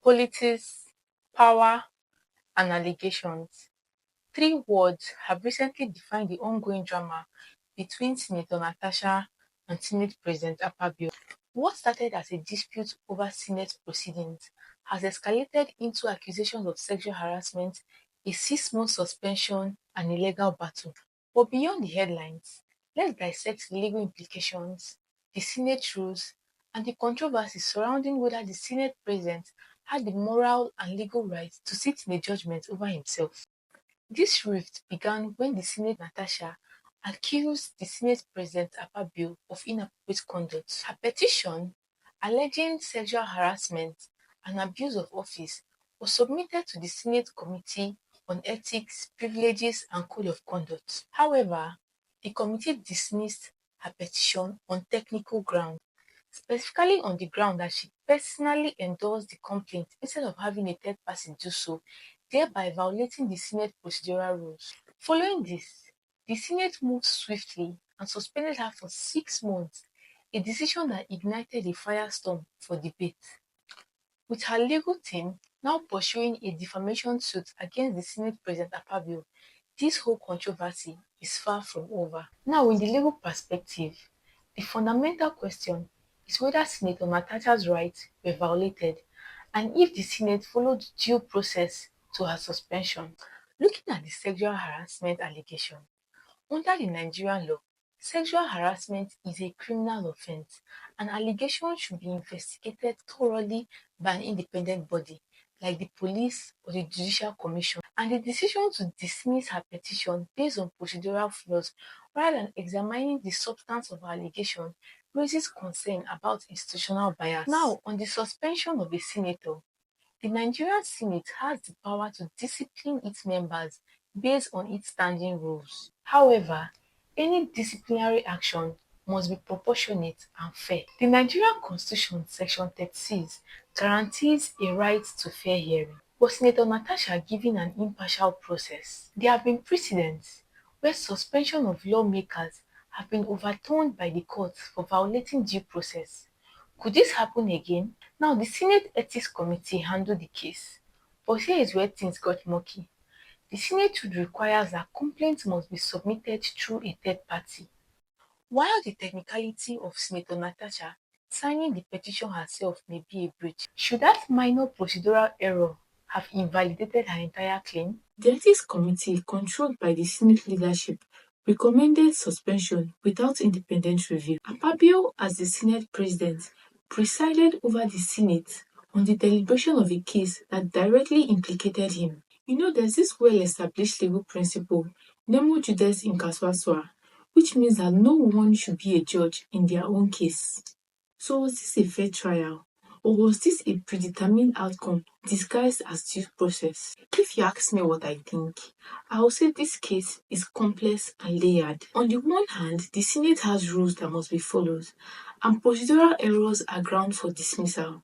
politics, power, and allegations. Three words have recently defined the ongoing drama between Senator Natasha and Senate President Akpabio. What started as a dispute over Senate proceedings has escalated into accusations of sexual harassment, a 6-month suspension, and a legal battle. But beyond the headlines, let's dissect the legal implications, the Senate rules, and the controversy surrounding whether the Senate President had the moral and legal right to sit in a judgment over himself. This rift began when the Senate Natasha accused the Senate President Akpabio of inappropriate conduct. Her petition, alleging sexual harassment and abuse of office, was submitted to the Senate Committee on Ethics, Privileges and Code of Conduct. However, the committee dismissed her petition on technical grounds, specifically on the ground that she personally endorsed the complaint instead of having a third party do so, thereby violating the Senate procedural rules. Following this, the Senate moved swiftly and suspended her for 6 months, a decision that ignited a firestorm for debate. With her legal team now pursuing a defamation suit against the Senate President Akpabio, this whole controversy is far from over. Now, in the legal perspective, the fundamental question is whether Senator Natasha's rights were violated and if the Senate followed due process to her suspension. Looking at the sexual harassment allegation, under the Nigerian law, sexual harassment is a criminal offense and allegations should be investigated thoroughly by an independent body like the police or the Judicial Commission. And the decision to dismiss her petition based on procedural flaws rather than examining the substance of her allegation raises concern about institutional bias. Now, on the suspension of a senator, the Nigerian Senate has the power to discipline its members based on its standing rules. However, any disciplinary action must be proportionate and fair. The Nigerian Constitution, Section 36, guarantees a right to fair hearing. Was Senator Natasha given an impartial process? There have been precedents where suspension of lawmakers have been overturned by the courts for violating due process. Could this happen again? Now, the Senate Ethics Committee handled the case, but here is where things got murky. The Senate would require that complaints must be submitted through a third party. While the technicality of Senator Natasha signing the petition herself may be a breach, should that minor procedural error have invalidated her entire claim? The Ethics Committee, controlled by the Senate leadership, recommended suspension without independent review. Akpabio, as the Senate President, presided over the Senate on the deliberation of a case that directly implicated him. There's this well-established legal principle, nemo judes in causa sua, which means that no one should be a judge in their own case. So was this a fair trial? Or was this a predetermined outcome disguised as due process? If you ask me what I think, I will say this case is complex and layered. On the one hand, the Senate has rules that must be followed, and procedural errors are ground for dismissal.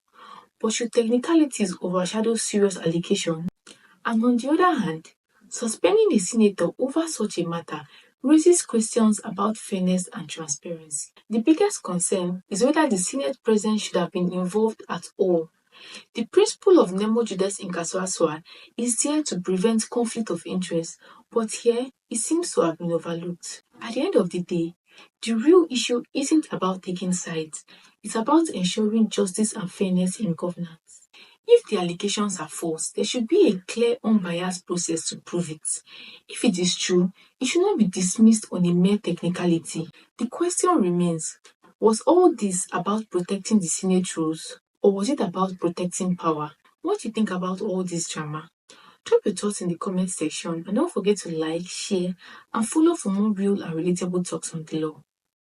But should technicalities overshadow serious allegations? And on the other hand, suspending a senator over such a matter raises questions about fairness and transparency. The biggest concern is whether the Senate President should have been involved at all. The principle of nemo judes in causa sua is there to prevent conflict of interest, but here it seems to have been overlooked. At the end of the day, the real issue isn't about taking sides, it's about ensuring justice and fairness in governance. If the allegations are false, there should be a clear, unbiased process to prove it. If it is true, it should not be dismissed on a mere technicality. The question remains, was all this about protecting the Senate rules, or was it about protecting power? What do you think about all this drama? Drop your thoughts in the comment section and don't forget to like, share, and follow for more real and relatable talks on the law.